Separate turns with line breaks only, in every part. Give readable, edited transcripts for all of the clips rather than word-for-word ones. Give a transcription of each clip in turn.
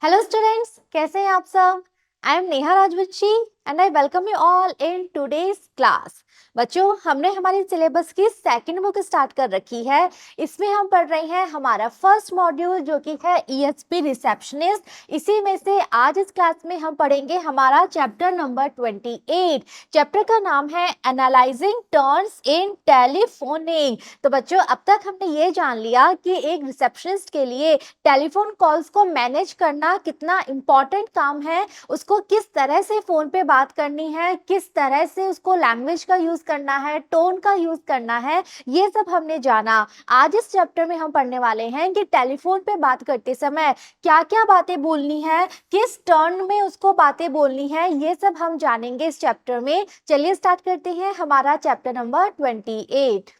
Hello students, कैसे हैं आप सब। I am Neha Rajvanshi and I welcome you all in today's class. बच्चों, हमने हमारे सिलेबस की सेकंड बुक स्टार्ट कर रखी है। इसमें हम पढ़ रहे हैं हमारा फर्स्ट मॉड्यूल जो कि है ईएसपी रिसेप्शनिस्ट। इसी में से आज इस क्लास में हम पढ़ेंगे हमारा चैप्टर नंबर 28। चैप्टर का नाम है एनालाइजिंग टर्न्स इन टेलीफोनिंग। तो बच्चों, अब तक हमने ये जान लिया कि एक रिसेप्शनिस्ट के लिए टेलीफोन कॉल्स को मैनेज करना कितना इम्पोर्टेंट काम है, उसको किस तरह से फ़ोन पे बात करनी है, किस तरह से उसको लैंग्वेज का यूज़ करना है, टोन का यूज़ करना है, ये सब हमने जाना। आज इस चैप्टर में हम पढ़ने वाले हैं कि टेलीफोन पे बात करते समय क्या-क्या बातें बोलनी है, किस टर्न में उसको बातें बोलनी है, ये सब हम जानेंगे इस चैप्टर में। चलिए स्टार्ट करते हैं हमारा chapter number 28।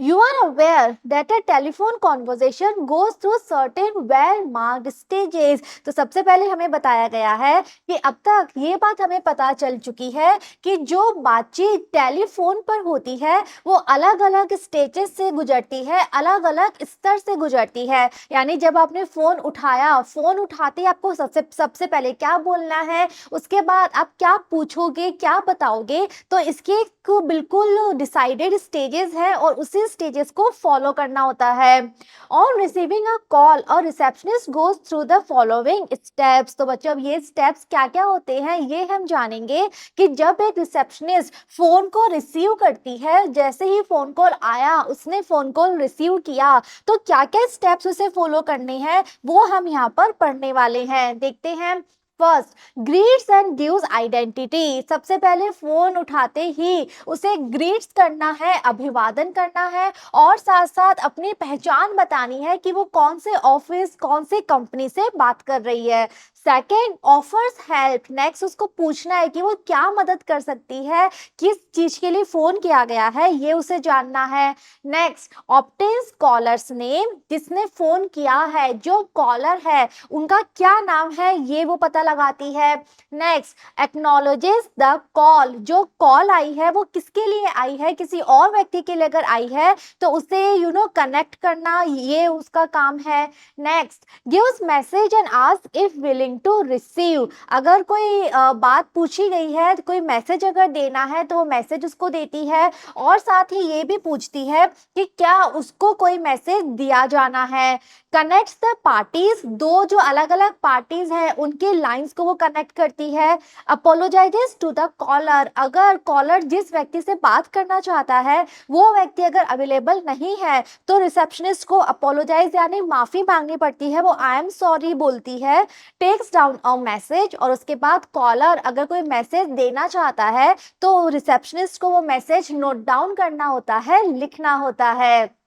You are aware that a telephone conversation goes through certain well-marked stages। तो सबसे पहले हमें बताया गया है कि अब तक ये बात हमें पता चल चुकी है कि जो बातचीत टेलीफोन पर होती है वो अलग-अलग स्टेजेस से गुजरती है, अलग-अलग स्तर से गुजरती है। यानी जब आपने फ़ोन उठाया, फ़ोन उठाते ही आपको सबसे सबसे पहले क्या बोलना है, उसके बाद आप क्या पूछोगे, क्या बताओगे, तो इसके को बिल्कुल डिसाइडेड स्टेजेस है और उसी स्टेजेस को फॉलो करना होता है। ऑन रिसीविंग अ कॉल और receptionist goes through the following steps. तो बच्चों, अब ये स्टेप्स क्या क्या होते हैं ये हम जानेंगे कि जब एक रिसेप्शनिस्ट फोन को रिसीव करती है, जैसे ही फोन कॉल आया, उसने फोन कॉल रिसीव किया, तो क्या क्या स्टेप्स उसे फॉलो करने हैं वो हम यहाँ पर पढ़ने वाले हैं। देखते हैं। First, greets and gives identity. सबसे पहले फोन उठाते ही उसे ग्रीट्स करना है, अभिवादन करना है और साथ साथ अपनी पहचान बतानी है कि वो कौन से ऑफिस, कौन से कंपनी से बात कर रही है। Second, offers help. नेक्स्ट, उसको पूछना है कि वो क्या मदद कर सकती है, किस चीज के लिए फोन किया गया है, ये उसे जानना है। Next, obtains caller's name. जिसने फोन किया है, जो कॉलर है, उनका क्या नाम है, ये वो पता लगाती है। Next, acknowledges the call. जो कॉल आई है वो किसके लिए आई है, किसी और व्यक्ति के लिए अगर आई है तो उसे कनेक्ट करना, ये उसका काम है। Next, gives message and ask if willing to receive. अगर कोई बात पूछी गई है, कोई मैसेज अगर देना है तो वो मैसेज उसको देती है और साथ ही ये भी पूछती है कि क्या उसको कोई मैसेज दिया जाना है। Connects the parties. दो जो अलग अलग पार्टीज हैं उनके लाइंस को वो कनेक्ट करती है। अपोलोजाइजेस टू द कॉलर। अगर कॉलर जिस व्यक्ति से बात करना चाहता है वो व्यक्ति अगर अवेलेबल नहीं है तो रिसेप्शनिस्ट को अपोलोजाइज यानी माफी मांगनी पड़ती है, वो आई एम सॉरी बोलती है। Takes down a message. और उसके बाद कॉलर अगर कोई मैसेज देना चाहता है तो रिसेप्शनिस्ट को वो मैसेज नोट डाउन करना होता है, लिखना होता है।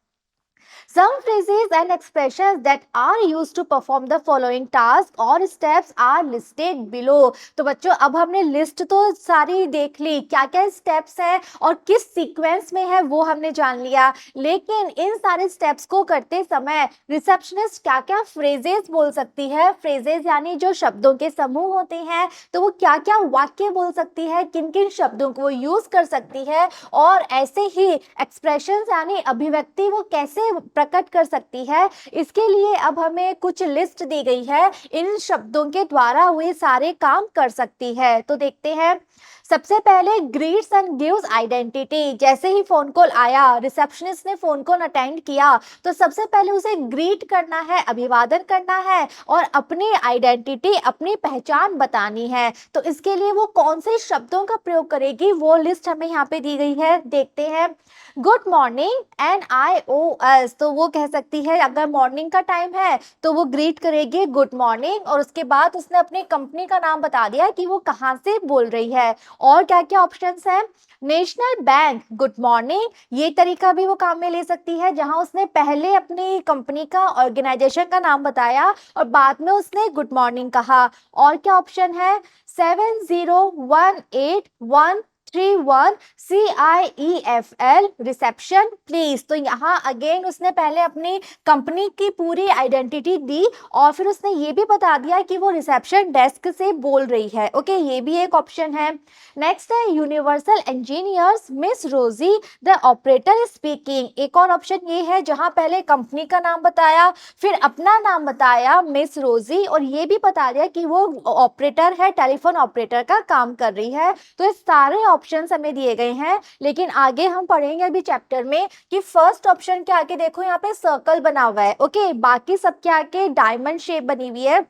Some phrases and expressions that are used to perform the following task or steps are listed below। तो बच्चों, अब हमने लिस्ट तो सारी देख ली, क्या क्या स्टेप्स है और किस सीक्वेंस में है वो हमने जान लिया, लेकिन इन सारे स्टेप्स को करते समय रिसेप्शनिस्ट क्या क्या फ्रेजेस बोल सकती है। फ्रेजेस यानी जो शब्दों के समूह होते हैं, तो वो क्या क्या वाक्य बोल सकती है, किन किन शब्दों को वो यूज कर सकती है, और ऐसे ही एक्सप्रेशंस यानी अभिव्यक्ति वो कैसे प्रकट कर सकती है। इसके लिए अब हमें कुछ लिस्ट दी गई है, इन शब्दों के द्वारा वे सारे काम कर सकती है। तो देखते हैं। सबसे पहले ग्रीट्स एंड गिव्स आइडेंटिटी। जैसे ही फोन कॉल आया, रिसेप्शनिस्ट ने फोन कॉल अटेंड किया, तो सबसे पहले उसे ग्रीट करना है, अभिवादन करना है और अपनी आइडेंटिटी, अपनी पहचान बतानी है। तो इसके लिए वो कौन से शब्दों का प्रयोग करेगी वो लिस्ट हमें यहाँ पे दी गई है। देखते हैं। Good morning and I O S. तो वो कह सकती है, अगर मॉर्निंग का टाइम है तो वो ग्रीट करेगी गुड मॉर्निंग और उसके बाद उसने अपनी कंपनी का नाम बता दिया कि वो कहाँ से बोल रही है। और क्या क्या ऑप्शंस हैं। नेशनल बैंक गुड मॉर्निंग, ये तरीका भी वो काम में ले सकती है, जहां उसने पहले अपनी कंपनी का, ऑर्गेनाइजेशन का नाम बताया और बाद में उसने गुड मॉर्निंग कहा। और क्या ऑप्शन है। 701813 631 CIEFL रिसेप्शन प्लीज। तो यहाँ अगेन उसने पहले अपनी कंपनी की पूरी आइडेंटिटी दी और फिर उसने ये भी बता दिया कि वो रिसेप्शन डेस्क से बोल रही है। ओके, ये भी एक ऑप्शन है। नेक्स्ट है universal engineers miss Rosie the operator speaking. एक और ऑप्शन ये है जहां पहले कंपनी का नाम बताया, फिर अपना नाम बताया मिस रोजी, और ये भी बता दिया कि वो ऑपरेटर है, टेलीफोन ऑपरेटर का काम कर रही है। तो ये सारे ऑप्शंस हमें दिए गए हैं, लेकिन आगे हम पढ़ेंगे अभी चैप्टर में कि फर्स्ट ऑप्शन के आगे देखो यहाँ पे सर्कल बना हुआ है। ओके, बाकी सब के आगे डायमंड शेप बनी हुई है।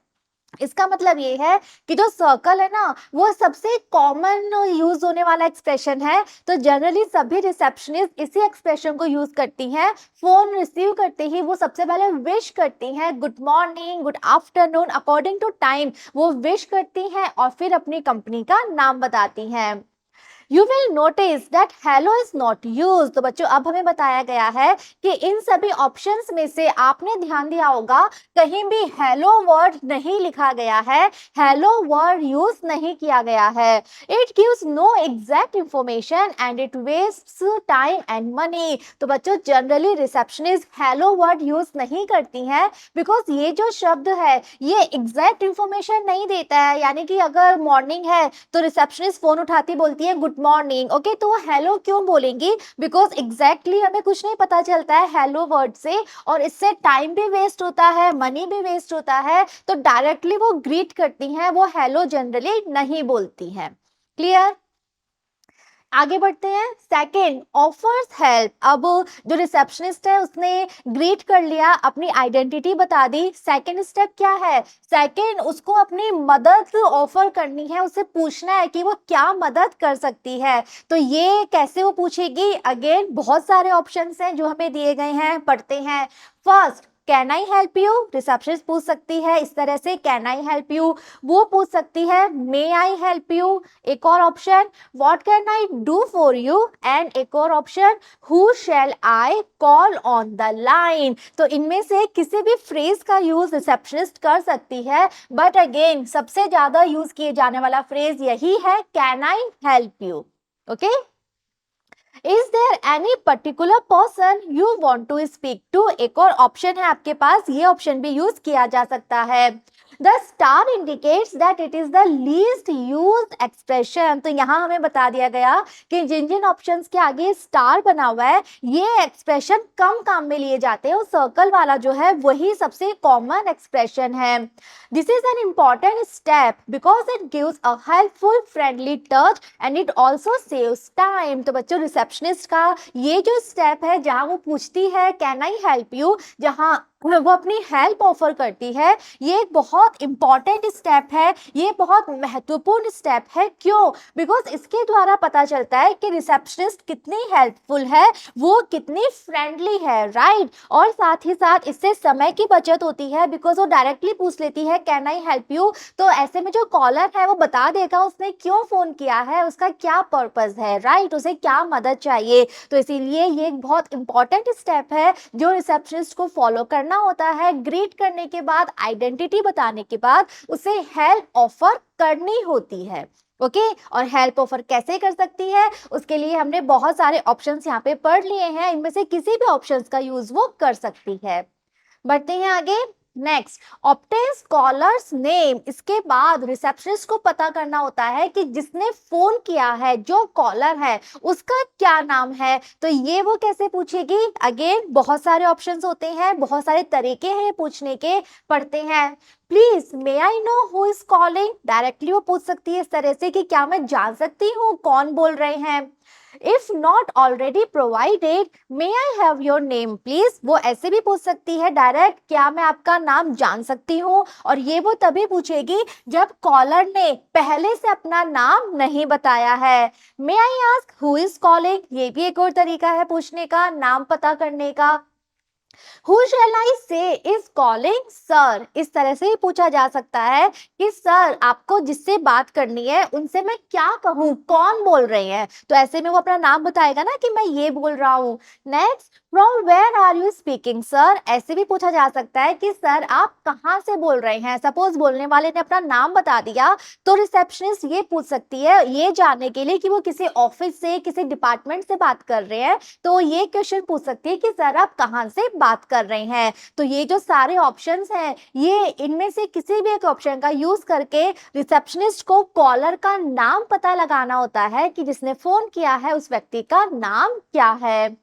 इसका मतलब ये है कि जो सर्कल है ना वो सबसे कॉमन यूज होने वाला एक्सप्रेशन है। तो जनरली सभी रिसेप्शनिस्ट इसी एक्सप्रेशन को यूज करती हैं। फोन रिसीव करते ही वो सबसे पहले विश करती हैं, good morning, good afternoon, according to time वो विश करती हैं और फिर अपनी कंपनी का नाम बताती हैं। You will notice that hello is not use. तो बच्चों अब हमें बताया गया है कि इन सभी ऑप्शंस में से आपने ध्यान दिया होगा कहीं भी हेलो वर्ड नहीं लिखा गया है, हेलो वर्ड यूज नहीं किया गया है। It gives no exact information and it wastes time and money. तो बच्चों generally receptionist hello word use नहीं करती हैं बिकॉज ये जो शब्द है ये एग्जैक्ट इंफॉर्मेशन नहीं देता है। यानी कि अगर मॉर्निंग है तो रिसेप्शनिस्ट फोन उठाती बोलती है गुड मॉर्निंग। ओके, तो वो हेलो क्यों बोलेंगी? बिकॉज एग्जैक्टली हमें कुछ नहीं पता चलता है हेलो वर्ड से, और इससे टाइम भी वेस्ट होता है, मनी भी वेस्ट होता है। तो डायरेक्टली वो ग्रीट करती हैं, वो हेलो जनरली नहीं बोलती हैं। क्लियर? आगे बढ़ते हैं। Second, offers help. अब जो रिसेप्शनिस्ट है उसने ग्रीट कर लिया, अपनी आइडेंटिटी बता दी। सेकेंड स्टेप क्या है? सेकेंड, उसको अपनी मदद ऑफर करनी है, उसे पूछना है कि वो क्या मदद कर सकती है। तो ये कैसे वो पूछेगी? अगेन बहुत सारे ऑप्शंस हैं जो हमें दिए गए हैं, पढ़ते हैं। First, can I help you. Receptionist पूछ सकती है इस तरह से, कैन आई हेल्प यू। वो पूछ सकती है मे आई हेल्प यू। एक और option, what can I do for you. And एक और option, who shell I call on the line. तो इनमें से किसी भी फ्रेज का यूज रिसेप्शनिस्ट कर सकती है, बट अगेन सबसे ज्यादा यूज किए जाने वाला फ्रेज यही है, can I help you. Okay, is there any particular person you want to speak to. एक और ऑप्शन है आपके पास, ये ऑप्शन भी यूज किया जा सकता है। The star indicates that it is the least used expression. तो यहाँ हमें बता दिया गया कि जिन जिन ऑप्शंस के आगे स्टार बना हुआ है ये एक्सप्रेशन कम काम में लिए जाते हैं, और सर्कल वाला जो है वही सबसे कॉमन एक्सप्रेशन है। This is an important step because it gives a helpful friendly touch and it also saves time. तो बच्चों रिसेप्शनिस्ट का ये जो स्टेप है जहाँ वो पूछती है कैन आई हेल्प यू, जहाँ वो अपनी हेल्प ऑफर करती है, ये एक बहुत इंपॉर्टेंट स्टेप है, ये बहुत महत्वपूर्ण स्टेप है। क्यों? बिकॉज इसके द्वारा पता चलता है कि रिसेप्शनिस्ट कितनी हेल्पफुल है, वो कितनी फ्रेंडली है, राइट। और साथ ही साथ इससे समय की बचत होती है बिकॉज वो डायरेक्टली पूछ लेती है कैन आई हेल्प यू। तो ऐसे में जो कॉलर है वो बता देगा उसने क्यों फोन किया है, उसका क्या पर्पस है, राइट, उसे क्या मदद चाहिए। तो इसीलिए ये एक बहुत इंपॉर्टेंट स्टेप है जो रिसेप्शनिस्ट को फॉलो करना होता है। ग्रीट करने के बाद, आइडेंटिटी बताने के बाद उसे हेल्प ऑफर करनी होती है। ओके, और हेल्प ऑफर कैसे कर सकती है उसके लिए हमने बहुत सारे ऑप्शंस यहाँ पे पढ़ लिए हैं, इनमें से किसी भी ऑप्शंस का यूज वो कर सकती है। बढ़ते हैं आगे। Next, obtains caller's name. इसके बाद रिसेप्शनिस्ट को पता करना होता है कि जिसने फोन किया है, जो कॉलर है, उसका क्या नाम है। तो ये वो कैसे पूछेगी? अगेन बहुत सारे ऑप्शंस होते हैं, बहुत सारे तरीके हैं पूछने के, पढ़ते हैं। Please may I know who is calling. Directly वो पूछ सकती है इस तरह से कि क्या मैं जान सकती हूँ कौन बोल रहे हैं। If not already provided may I have your name please. वो ऐसे भी पूछ सकती है डायरेक्ट, क्या मैं आपका नाम जान सकती हूँ। और ये वो तभी पूछेगी जब कॉलर ने पहले से अपना नाम नहीं बताया है। May I ask who is calling, ये भी एक और तरीका है पूछने का, नाम पता करने का। Who shall I say is calling sir। इस तरह से ही पूछा जा सकता है कि सर आपको जिससे बात करनी है उनसे मैं क्या कहूँ, कौन बोल रहे हैं। तो ऐसे में वो अपना नाम बताएगा ना कि मैं ये बोल रहा हूँ। Next, from where are you speaking sir, ऐसे भी पूछा जा सकता है कि सर आप कहाँ से बोल रहे हैं। सपोज बोलने वाले ने अपना नाम बता दिया तो रिसेप्शनिस्ट ये पूछ सकती है ये जानने के लिए कि वो किसी ऑफिस से किसी डिपार्टमेंट से बात कर रहे हैं, तो ये क्वेश्चन पूछ सकती है कि सर आप कहाँ से बात कर रहे हैं। तो ये जो सारे ऑप्शंस हैं ये इनमें से किसी भी एक ऑप्शन का यूज करके रिसेप्शनिस्ट को कॉलर का नाम पता लगाना होता है कि जिसने फोन किया है उस व्यक्ति का नाम क्या है।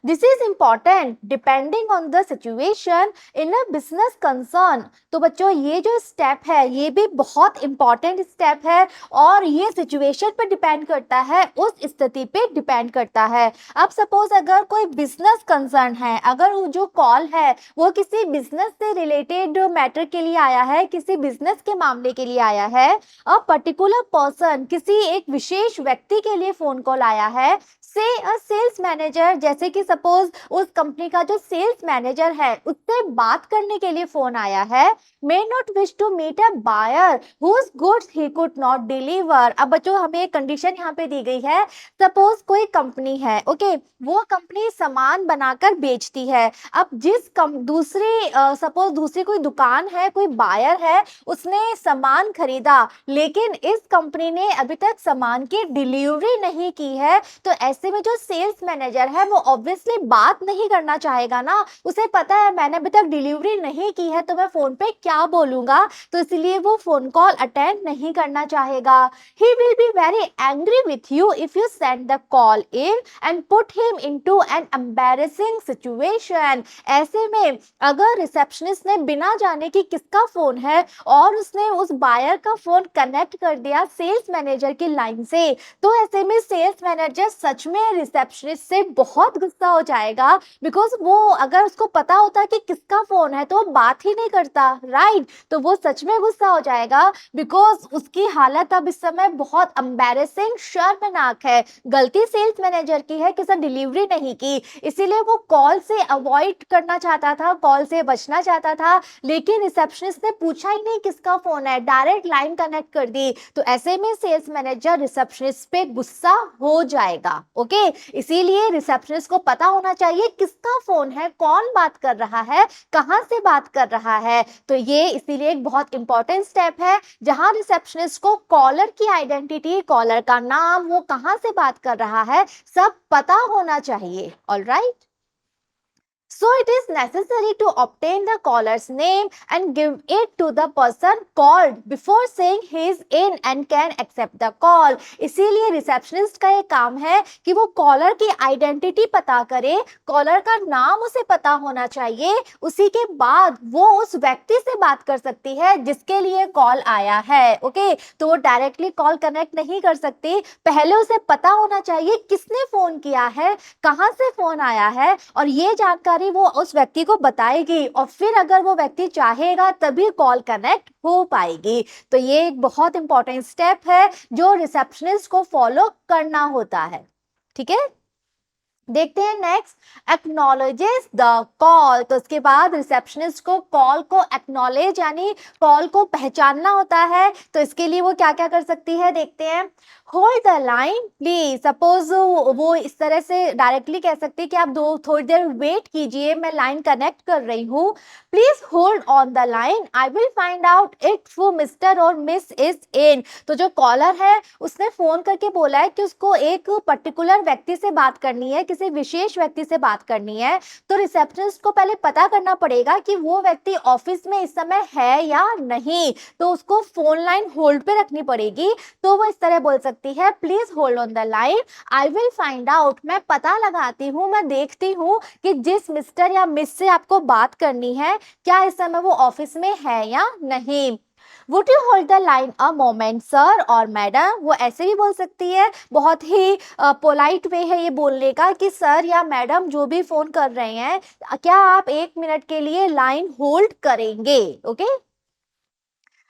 This is important depending on the situation in a business concern. तो बच्चों ये जो स्टेप है ये भी बहुत इंपॉर्टेंट स्टेप है और ये सिचुएशन पे डिपेंड करता है, उस स्थिति पे डिपेंड करता है। अब सपोज अगर कोई बिजनेस कंसर्न है, अगर वो जो कॉल है वो किसी बिजनेस से रिलेटेड मैटर के लिए आया है, किसी बिजनेस के मामले के लिए आया है, अ पर्टिकुलर पर्सन किसी एक विशेष व्यक्ति के लिए फोन कॉल आया है, से अ सेल्स मैनेजर, जैसे कि सपोज उस कंपनी का जो सेल्स मैनेजर है उससे बात करने के लिए फोन आया है, may not wish to meet a buyer whose goods he could not deliver. अब बच्चों हमें एक कंडीशन यहाँ पे दी गई है, सपोज कोई कंपनी है, ओके, वो कंपनी सामान बनाकर बेचती है। अब दूसरी सपोज दूसरी कोई दुकान है, कोई बायर है, उसने सामान खरीदा लेकिन इस कंपनी ने अभी तक सामान की डिलीवरी नहीं की है, तो ऐसे में जो सेल्स मैनेजर है वो ऑब्वियसली बात नहीं करना चाहेगा ना, उसे पता है मैंने अभी तक डिलीवरी नहीं की है तो मैं फोन पे क्या बोलूंगा, तो इसलिए वो फोन कॉल अटेंड नहीं करना चाहेगा। He will be very angry with you if you send the call in and put him into an embarrassing situation. ऐसे में अगर रिसेप्शनिस्ट ने बिना जाने कि किसका फोन है और उसने उस बायर का फोन कनेक्ट कर दिया सेल्स मैनेजर की लाइन से, तो ऐसे में सेल्स मैनेजर सच में रिसेप्शनिस्ट से बहुत गुस्सा हो जाएगा, बिकॉज वो अगर उसको पता होता कि किसका फोन है तो वो बात ही नहीं करता, राइट। तो वो सच में गुस्सा हो जाएगा बिकॉज उसकी हालत अब इस समय बहुत एम्बैरेसिंग शर्मनाक है। गलती सेल्स मैनेजर की है कि उसने डिलीवरी नहीं की, इसीलिए वो कॉल से अवॉइड करना चाहता था, कॉल से बचना चाहता था, लेकिन रिसेप्शनिस्ट ने पूछा ही नहीं किसका फोन है, डायरेक्ट लाइन कनेक्ट कर दी। तो ऐसे में सेल्स मैनेजर रिसेप्शनिस्ट पे गुस्सा हो जाएगा, ओके। इसीलिए रिसेप्शनिस्ट को पता होना चाहिए किसका फोन है, कौन बात कर रहा है, कहां से बात कर रहा है। तो ये इसीलिए एक बहुत इंपॉर्टेंट स्टेप है जहां रिसेप्शनिस्ट को कॉलर की आइडेंटिटी, कॉलर का नाम, वो कहां से बात कर रहा है, सब पता होना चाहिए। Alright, so it is necessary to obtain the caller's name and give it to the person called before saying he is in and can accept the call। इसीलिए रिसेप्शनिस्ट का ये काम है कि वो कॉलर की आइडेंटिटी पता करे, कॉलर का नाम उसे पता होना चाहिए, उसी के बाद वो उस व्यक्ति से बात कर सकती है जिसके लिए कॉल आया है, ओके। तो वो डायरेक्टली कॉल कनेक्ट नहीं कर सकती, पहले उसे पता होना चाहिए किसने फोन किया है, कहां से फोन आया है, और ये जानकारी वो उस व्यक्ति को बताएगी और फिर अगर वो व्यक्ति चाहेगा तभी कॉल कनेक्ट हो पाएगी। तो ये एक बहुत इंपॉर्टेंट स्टेप है जो रिसेप्शनिस्ट को फॉलो करना होता है, ठीक है। देखते हैं नेक्स्ट, एक्नॉलेजेस द कॉल। तो उसके बाद रिसेप्शनिस्ट को कॉल को एक्नॉलेज यानी कॉल को पहचानना होता है, तो इसके लिए वो क्या क्या कर सकती है देखते हैं। Hold the line please, suppose वो इस तरह से डायरेक्टली कह सकती है कि आप थोड़ी देर वेट कीजिए, मैं लाइन कनेक्ट कर रही हूँ, please hold on the line, I will find out if mister और मिस इज इन। तो जो कॉलर है उसने फोन करके बोला है कि उसको एक पर्टिकुलर व्यक्ति से बात करनी है, किसी विशेष व्यक्ति से बात करनी है, तो रिसेप्शनिस्ट को पहले पता करना पड़ेगा कि वो व्यक्ति ऑफिस में इस समय है या नहीं, तो उसको फोन लाइन होल्ड पे रखनी पड़ेगी। तो वो इस तरह बोल सकती है, please hold on the line, I will find out, मैं पता लगाती हूँ, मैं देखती हूँ कि जिस मिस्टर या मिस से आपको बात करनी है क्या इस समय वो ऑफिस में है या नहीं। Would you hold the line a moment sir और मैडम, वो ऐसे भी बोल सकती है, बहुत ही पोलाइट वे है ये बोलने का कि सर या मैडम जो भी फोन कर रहे हैं क्या आप 1 मिनट के लिए लाइन होल्ड करेंगे, okay.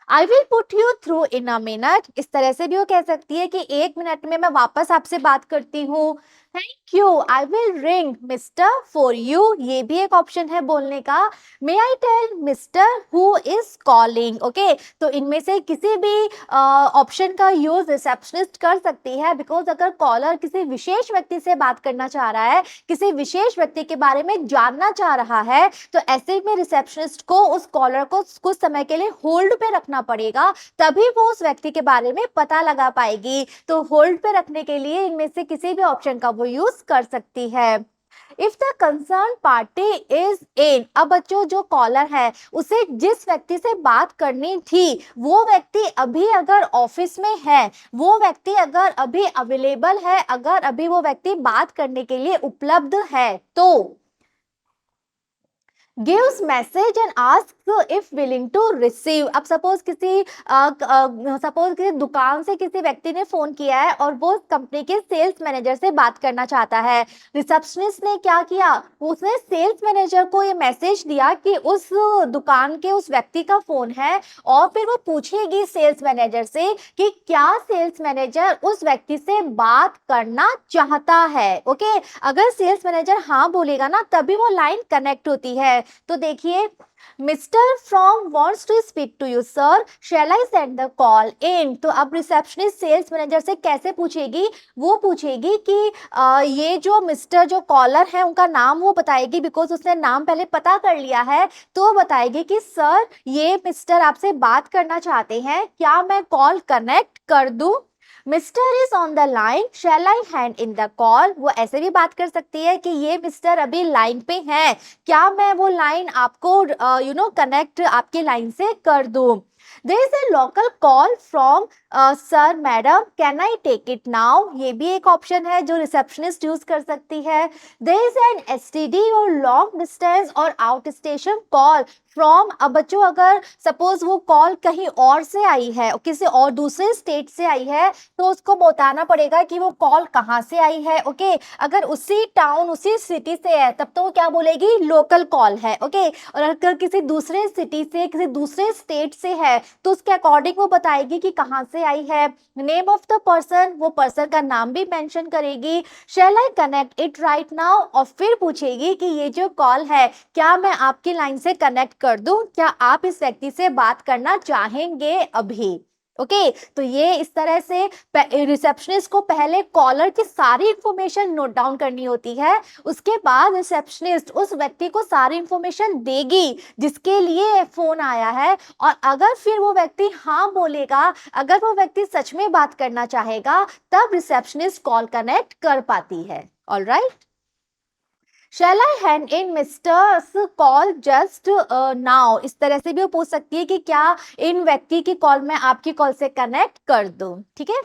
I will put you through in a minute, इस तरह से भी वो कह सकती है कि 1 मिनट में मैं वापस आपसे बात करती हूँ, thank you, I will ring mister for you, ये भी एक ऑप्शन है बोलने का। May I tell mister who is calling. Okay, तो इनमें से किसी भी ऑप्शन का यूज रिसेप्शनिस्ट कर सकती है, बिकॉज अगर कॉलर किसी विशेष व्यक्ति से बात करना चाह रहा है, किसी विशेष व्यक्ति के बारे में जानना चाह रहा है, तो ऐसे में रिसेप्शनिस्ट को उस कॉलर को कुछ समय के लिए होल्ड पे रखना पड़ेगा, तभी वो उस व्यक्ति के बारे में पता लगा पाएगी। तो होल्ड पे रखने के लिए इनमें से किसी भी ऑप्शन का वो यूज कर सकती है। If the concern party is in, अब बच्चों जो कॉलर है उसे जिस व्यक्ति से बात करनी थी वो व्यक्ति अभी अगर ऑफिस में है, वो व्यक्ति अगर अभी अवेलेबल है, अगर अभी वो व्यक्ति बात करने के लिए उपलब्ध है, तो gives message and asks if willing to receive। अब सपोज किसी दुकान से किसी व्यक्ति ने फोन किया है और वो कंपनी के सेल्स मैनेजर से बात करना चाहता है। रिसेप्शनिस्ट ने क्या किया, उसने सेल्स मैनेजर को ये मैसेज दिया कि उस दुकान के उस व्यक्ति का फोन है, और फिर वो पूछेगी सेल्स मैनेजर से कि क्या सेल्स मैनेजर उस व्यक्ति से बात करना चाहता है। ओके, अगर सेल्स मैनेजर हाँ बोलेगा ना, तभी वो लाइन कनेक्ट होती है। तो देखिए, mister from wants to speak to you sir, shall I send the call in. तो अब रिसेप्शनिस्ट सेल्स मैनेजर से कैसे पूछेगी, वो पूछेगी कि ये जो मिस्टर जो कॉलर है उनका नाम वो बताएगी, बिकॉज उसने नाम पहले पता कर लिया है, तो बताएगी कि सर ये मिस्टर आपसे बात करना चाहते हैं, क्या मैं कॉल कनेक्ट कर दूं। Mister is on the line, shall I hand in the call. वो ऐसे भी बात कर सकती है कि ये मिस्टर अभी लाइन पे हैं, क्या मैं वो लाइन आपको कनेक्ट आपके लाइन से कर दूं। There is a local call from sir madam, can I take it now, ये भी एक ऑप्शन है जो रिसेप्शनिस्ट यूज कर सकती है। देयर इज एन एसटीडी और लॉन्ग डिस्टेंस और आउट स्टेशन कॉल फ्रॉम, अब बच्चों अगर सपोज वो कॉल कहीं और से आई है, किसी और दूसरे स्टेट से आई है, तो उसको बताना पड़ेगा कि वो कॉल कहाँ से आई है। ओके, अगर उसी टाउन उसी सिटी से है तब तो वो क्या बोलेगी, लोकल कॉल है। ओके, और अगर किसी दूसरे सिटी से किसी दूसरे स्टेट से है तो उसके अकॉर्डिंग वो बताएगी कि कहाँ से आई है। नेम ऑफ द पर्सन, वो पर्सन का नाम भी मेंशन करेगी। Shall I connect it right now, और फिर पूछेगी कि ये जो कॉल है क्या मैं आपकी लाइन से कनेक्ट कर दूं, क्या आप इस व्यक्ति से बात करना चाहेंगे अभी। ओके, तो ये इस तरह से रिसेप्शनिस्ट को पहले कॉलर की सारी इंफॉर्मेशन नोट डाउन करनी होती है, उसके बाद रिसेप्शनिस्ट उस व्यक्ति को सारी इंफॉर्मेशन देगी जिसके लिए फोन आया है, और अगर फिर वो व्यक्ति हाँ बोलेगा, अगर वो व्यक्ति सच में बात करना चाहेगा, तब रिसेप्शनिस्ट कॉल कनेक्ट कर पाती है। Alright, shall I hand in mister's call just now, इस तरह से भी वो पूछ सकती है कि क्या इन व्यक्ति की कॉल मैं आपकी कॉल से कनेक्ट कर दूं। ठीक है,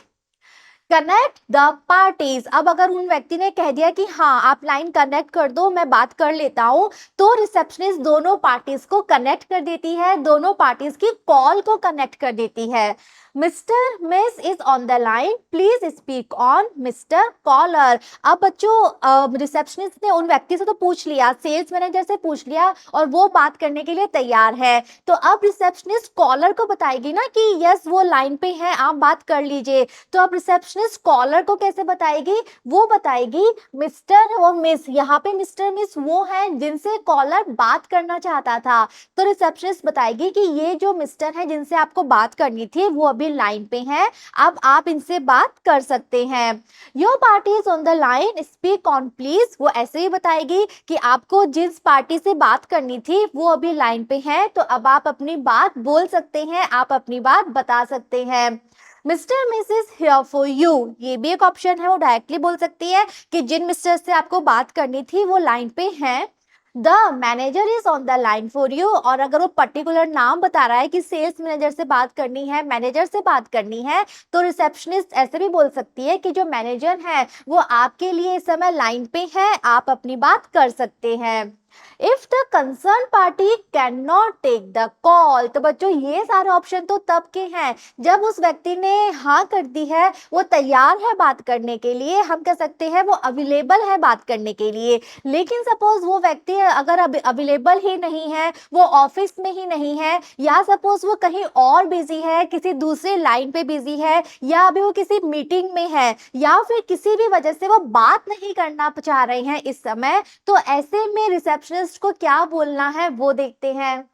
कनेक्ट द पार्टीज, अब अगर उन व्यक्ति ने कह दिया कि हाँ आप लाइन कनेक्ट कर दो, मैं बात कर लेता हूँ, तो रिसेप्शनिस्ट दोनों पार्टीज को कनेक्ट कर देती है, दोनों पार्टीज की कॉल को कनेक्ट कर देती है। Mister miss is on the line, please speak on mister caller. अब बच्चों रिसेप्शनिस्ट ने उन व्यक्ति से तो पूछ लिया, सेल्स मैनेजर से पूछ लिया, और वो बात करने के लिए तैयार है, तो अब रिसेप्शनिस्ट कॉलर को बताएगी ना कि यस वो लाइन पे है, आप बात कर लीजिए। तो अब रिसेप्शनिस्ट कॉलर को कैसे बताएगी, वो बताएगी मिस्टर और मिस, यहाँ पे मिस्टर मिस वो हैं जिनसे कॉलर बात करना चाहता था, तो रिसेप्शनिस्ट बताएगी कि ये जो मिस्टर हैं जिनसे आपको बात करनी थी वो अभी लाइन पे हैं, अब आप इनसे बात कर सकते हैं। Your party is on the line, speak on please, वो ऐसे ही बताएगी कि आपको जिस पार्टी से बात करनी थी वो अभी लाइन पे है, तो अब आप अपनी बात बोल सकते हैं, आप अपनी बात बता सकते हैं। Mister Mrs here for you, ये भी एक ऑप्शन है, वो डायरेक्टली बोल सकती है कि जिन मिस्टर से आपको बात करनी थी वो लाइन पे हैं। The manager is on the line for you, और अगर वो पर्टिकुलर नाम बता रहा है कि सेल्स मैनेजर से बात करनी है, मैनेजर से बात करनी है, तो रिसेप्शनिस्ट ऐसे भी बोल सकती है कि जो मैनेजर है वो आपके लिए इस समय लाइन पे है, आप अपनी बात कर सकते हैं। If the concern party can not take the call, तो बच्चों ये सारे ऑप्शन तो तब के हैं जब उस व्यक्ति ने हाँ कर दी है, वो तैयार है बात करने के लिए, हम कह सकते हैं वो अवेलेबल है बात करने के लिए। लेकिन सपोज वो व्यक्ति अगर अवेलेबल ही नहीं है, वो ऑफिस में ही नहीं है, या सपोज वो कहीं और बिजी है, किसी दूसरे लाइन पे बिजी है, या अभी वो किसी मीटिंग में है, या फिर किसी भी वजह से वो बात नहीं करना चाह रहे हैं इस समय, तो ऐसे में रिसेप्शनिस्ट को क्या बोलना है वो देखते हैं।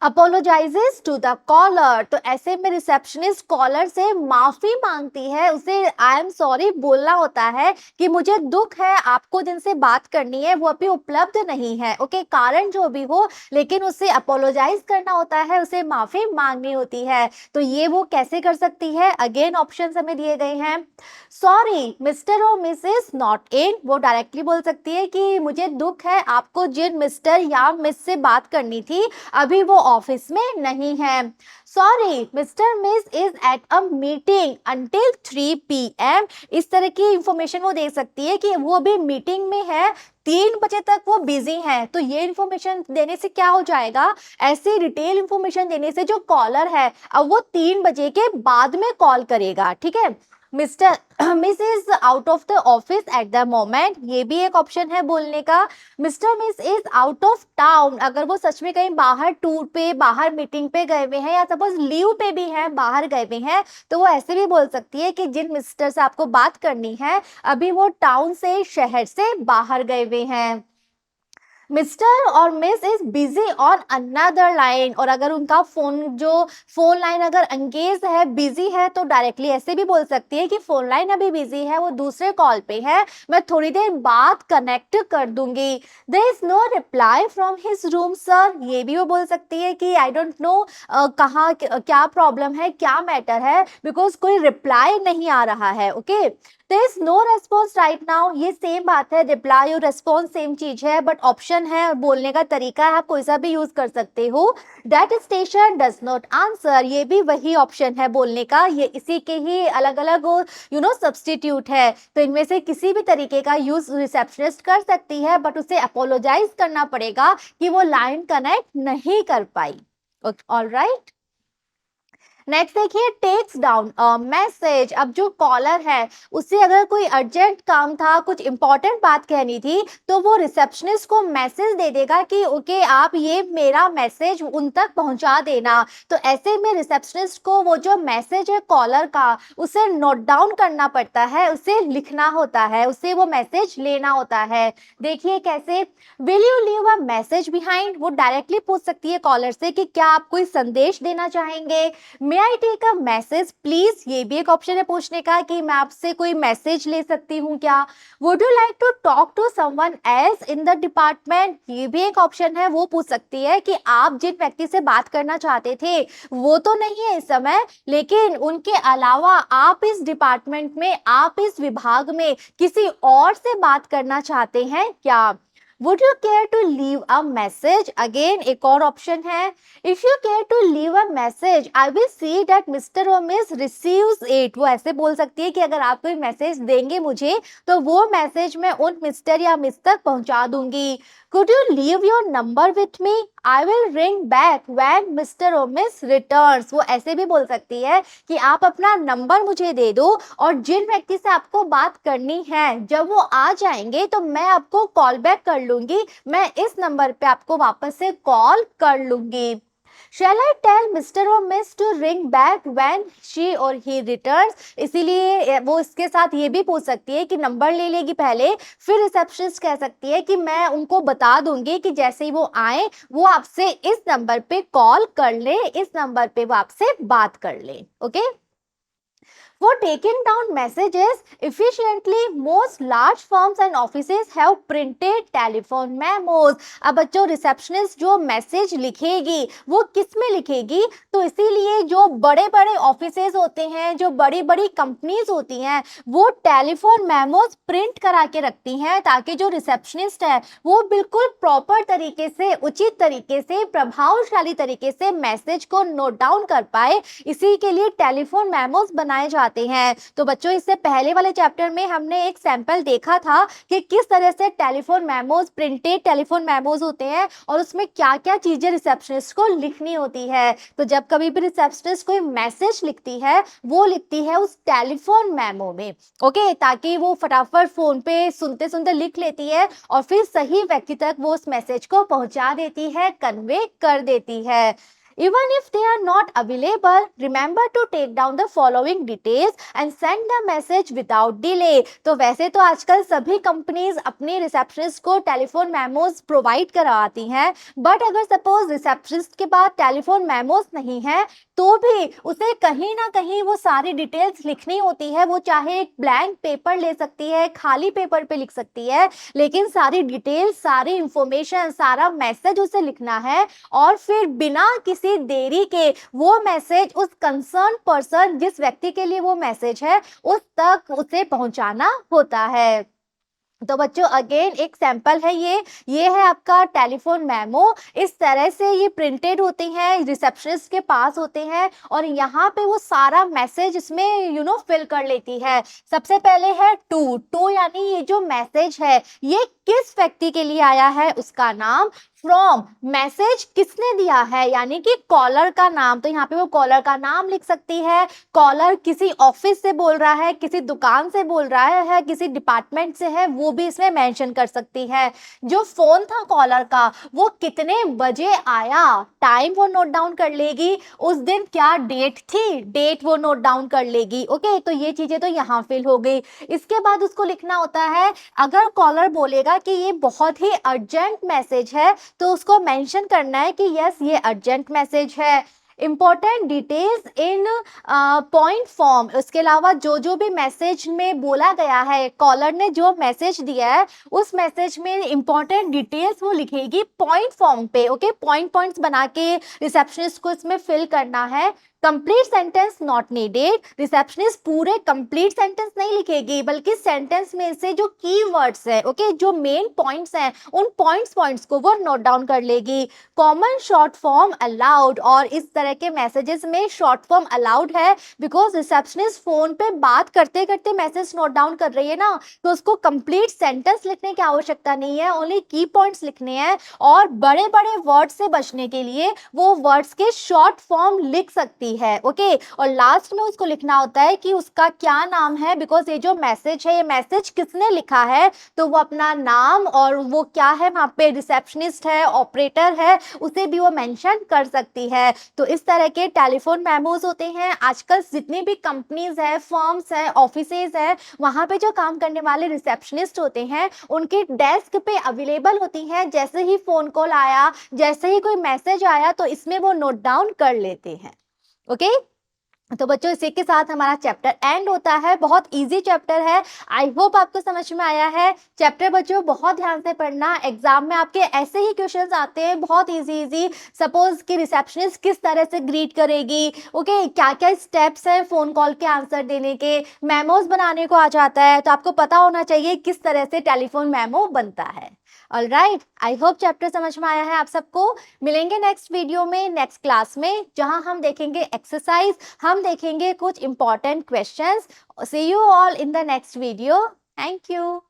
अपोलोजाइजेस टू द कॉलर, तो ऐसे में रिसेप्शनिस्ट कॉलर से माफी मांगती है, उसे आई एम सॉरी बोलना होता है कि मुझे दुख है, आपको जिनसे बात करनी है वो अभी उपलब्ध नहीं है, ओके, कारण जो भी हो, लेकिन उसे अपोलोजाइज करना होता है, उसे माफी मांगनी होती है। तो ये वो कैसे कर सकती है, अगेन ऑप्शन हमें दिए गए हैं। सॉरी मिस्टर और मिसेस नॉट इन, वो डायरेक्टली बोल सकती है कि मुझे दुख है, आपको जिन मिस्टर या मिस से बात करनी थी अभी वो ऑफिस में नहीं है। Sorry mister miss is at a meeting until 3 PM, इस तरह की इंफॉर्मेशन वो दे सकती है कि वो अभी मीटिंग में है, 3 बजे तक वो बिजी है। तो ये इंफॉर्मेशन देने से क्या हो जाएगा, ऐसी डिटेल इंफॉर्मेशन देने से जो कॉलर है अब वो 3 बजे के बाद में कॉल करेगा, ठीक है। Mister miss is out of the office at the moment, ये भी एक ऑप्शन है बोलने का। Mister miss is out of town, अगर वो सच में कहीं बाहर टूर पे, बाहर मीटिंग पे गए हुए हैं, या सपोज लीव पे भी हैं, बाहर गए हुए हैं, तो वो ऐसे भी बोल सकती है कि जिन मिस्टर से आपको बात करनी है अभी वो टाउन से, शहर से बाहर गए हुए हैं। मिस्टर और miss is busy on another line, और अगर उनका फोन लाइन अगर एंगेज है, बिजी है, तो डायरेक्टली ऐसे भी बोल सकती है कि फोन लाइन अभी बिजी है, वो दूसरे कॉल पे है, मैं थोड़ी देर बाद कनेक्ट कर दूंगी। There is no reply from his room sir, ये भी वो बोल सकती है कि आई डोंट नो कहाँ क्या प्रॉब्लम है, क्या मैटर है, बिकॉज कोई रिप्लाई नहीं आ रहा है, okay. There is no response right now, ये सेम बात है, रिप्लाई और रेस्पॉन्स सेम चीज है, बट ऑप्शन है, बोलने का तरीका है, आप कोई सा भी यूज कर सकते हो। That station does not answer, ये भी वही ऑप्शन है बोलने का, ये इसी के ही अलग अलग सब्स्टिट्यूट है। तो इनमें से किसी भी तरीके का यूज रिसेप्शनिस्ट कर सकती है, बट उसे अपोलोजाइज करना पड़ेगा कि वो लाइन कनेक्ट नहीं कर पाई। ऑल राइट, नेक्स्ट देखिए, टेक्स डाउन अ मैसेज, अब जो कॉलर है उसे अगर कोई अर्जेंट काम था, कुछ इंपॉर्टेंट बात कहनी थी, तो वो रिसेप्शनिस्ट को मैसेज दे देगा कि ओके आप ये मेरा मैसेज उन तक पहुंचा देना। तो ऐसे में रिसेप्शनिस्ट को वो जो मैसेज है कॉलर का, उसे नोट डाउन करना पड़ता है, उसे लिखना होता है, उसे वो मैसेज लेना होता है। देखिए कैसे, will you leave a message behind, वो डायरेक्टली पूछ सकती है कॉलर से कि क्या आप कोई संदेश देना चाहेंगे। May I take a message please, ये भी एक ऑप्शन है पूछने का कि मैं आपसे कोई मैसेज ले सकती हूँ क्या। Would you like to talk to someone else in the department, ये भी एक ऑप्शन है, वो पूछ सकती है कि आप जिन व्यक्ति से बात करना चाहते थे वो तो नहीं है इस समय, लेकिन उनके अलावा आप इस डिपार्टमेंट में, आप इस विभाग में किसी और से बात करना चाहते हैं क्या। Would you care to leave a message? Again, एक और ऑप्शन है, If you care to leave a message, I will see that Mr. or Miss receives it. वो ऐसे बोल सकती है कि अगर आप कोई मैसेज देंगे मुझे, तो वो मैसेज मैं उन मिस्टर या मिस तक पहुंचा दूंगी। Could you leave your number with me? I will ring back when Mr. or Miss returns. वो ऐसे भी बोल सकती है कि आप अपना नंबर मुझे दे दो, और जिन व्यक्ति से आपको बात करनी है जब वो आ जाएंगे तो मैं आपको कॉल बैक कर लूंगी, मैं इस नंबर पे आपको वापस से कॉल कर लूंगी। Shall I tell Mr. or Miss to ring back when she or he returns? इसीलिए वो इसके साथ ये भी पूछ सकती है कि नंबर ले लेगी पहले, फिर रिसेप्शनिस्ट कह सकती है कि मैं उनको बता दूंगी कि जैसे ही वो आए वो आपसे इस नंबर पे कॉल कर ले, इस नंबर पे वो आपसे बात कर ले, okay. For taking down messages efficiently, most large firms and offices have printed telephone memos. अब बच्चों रिसेप्शनिस्ट जो मैसेज लिखेगी वो किस में लिखेगी, तो इसीलिए जो बड़े बड़े ऑफिसेज होते हैं, जो बड़ी बड़ी कंपनीज होती हैं, वो टेलीफोन मेमोज प्रिंट करा के रखती हैं, ताकि जो रिसेप्शनिस्ट है वो बिल्कुल प्रॉपर तरीके से, उचित तरीके से, प्रभावशाली तरीके से मैसेज को नोट डाउन कर पाए। इसी के लिए टेलीफोन मेमोज बनाए जाते जाते हैं। तो बच्चों इससे पहले वाले चैप्टर में हमने एक सैंपल देखा था कि किस तरह से telephone memos, printed telephone memos होते हैं और उसमें क्या-क्या चीजें रिसेप्शनिस्ट को लिखनी होती है। तो जब कभी भी रिसेप्शनिस्ट कोई मैसेज लिखती है, वो लिखती है उस टेलीफोन मेमो में, ओके, ताकि वो फटाफट फोन पे सुनते सुनते लिख लेती है और फिर सही व्यक्ति तक वो उस मैसेज को पहुंचा देती है, कन्वे कर देती है। Even if they are not available, remember to take down the following details and send the message without delay. तो वैसे तो आजकल सभी कंपनीज अपने रिसेप्शनिस्ट को टेलीफोन मेमोज प्रोवाइड करवाती हैं, बट अगर सपोज रिसेप्शनिस्ट के पास टेलीफोन मेमोज नहीं है तो भी उसे कहीं ना कहीं वो सारी डिटेल्स लिखनी होती है। वो चाहे एक ब्लैंक पेपर ले सकती है, खाली पेपर पे लिख सकती है, लेकिन सारी डिटेल्स, सारी इंफॉर्मेशन, सारा मैसेज उसे लिखना है और फिर बिना किसी देरी के वो मैसेज उस कंसर्न पर्सन, जिस व्यक्ति के लिए वो मैसेज है, उस तक उसे पहुंचाना होता है। तो बच्चों अगेन एक सैंपल है ये है आपका टेलीफोन मेमो। इस तरह से ये प्रिंटेड होते हैं, रिसेप्शनिस्ट के पास होते हैं और यहाँ पे वो सारा मैसेज इसमें फिल कर लेती है। सबसे पहले है टू यानी ये जो मैसेज है ये किस व्यक्ति के लिए आया है, उसका नाम। फ्रॉम, मैसेज किसने दिया है यानी कि कॉलर का नाम, तो यहाँ पे वो कॉलर का नाम लिख सकती है। कॉलर किसी ऑफिस से बोल रहा है, किसी दुकान से बोल रहा है, किसी डिपार्टमेंट से है, वो भी इसमें मेंशन कर सकती है। जो फोन था कॉलर का वो कितने बजे आया, टाइम वो नोट डाउन कर लेगी। उस दिन क्या डेट थी, डेट वो नोट डाउन कर लेगी। ओके, तो ये चीजें तो यहाँ फिल हो गई। इसके बाद उसको लिखना होता है, अगर कॉलर बोलेगा कि ये बहुत ही अर्जेंट मैसेज है तो उसको मेंशन करना है कि यस ये अर्जेंट मैसेज है। Important details in point form, उसके अलावा जो भी मैसेज में बोला गया है, कॉलर ने जो मैसेज दिया है उस मैसेज में इंपॉर्टेंट डिटेल्स वो लिखेगी पॉइंट फॉर्म पे। ओके, पॉइंट्स बना के रिसेप्शनिस्ट को इसमें फिल करना है। Complete sentence not needed, receptionist पूरे कंप्लीट सेंटेंस नहीं लिखेगी बल्कि सेंटेंस में से जो कीवर्ड्स है, ओके, जो मेन पॉइंट्स हैं उन पॉइंट्स को वो नोट डाउन कर लेगी। कॉमन शॉर्ट फॉर्म अलाउड, और इस तरह के मैसेजेस में शॉर्ट फॉर्म अलाउड है बिकॉज रिसेप्शनिस्ट फोन पे बात करते करते मैसेज नोट डाउन कर रही है ना, तो उसको कंप्लीट सेंटेंस लिखने की आवश्यकता नहीं है, ओनली की पॉइंट्स लिखने हैं। और बड़े बड़े वर्ड से बचने के लिए वो वर्ड्स के शॉर्ट फॉर्म लिख सकती है। ओके, और लास्ट में उसको लिखना होता है कि उसका क्या नाम है, बिकॉज ये जो मैसेज है ये मैसेज किसने लिखा है, तो वो अपना नाम और वो क्या है, वहां पे रिसेप्शनिस्ट है, ऑपरेटर है, उसे भी वो मेंशन कर सकती है। तो इस तरह के टेलीफोन मेमोज होते हैं। आजकल जितनी भी कंपनीज है, फर्म्स है, ऑफिसेज है, वहां पे जो काम करने वाले रिसेप्शनिस्ट होते हैं उनके डेस्क पे अवेलेबल होती हैं। जैसे ही फोन कॉल आया, जैसे ही कोई मैसेज आया तो इसमें वो नोट डाउन कर लेते हैं। ओके, तो बच्चों इसी के साथ हमारा चैप्टर एंड होता है। बहुत इजी चैप्टर है, आई होप आपको समझ में आया है। चैप्टर बच्चों बहुत ध्यान से पढ़ना, एग्जाम में आपके ऐसे ही क्वेश्चंस आते हैं बहुत इजी। सपोज कि रिसेप्शनिस्ट किस तरह से ग्रीट करेगी, ओके, क्या क्या स्टेप्स हैं फोन कॉल के आंसर देने के, मेमोज बनाने को आ जाता है, तो आपको पता होना चाहिए किस तरह से टेलीफोन मेमो बनता है। ऑलराइट, आई होप चैप्टर समझ में आया है आप सबको। मिलेंगे नेक्स्ट वीडियो में, नेक्स्ट क्लास में, जहां हम देखेंगे एक्सरसाइज, हम देखेंगे कुछ important questions. See you all in the next video. Thank you.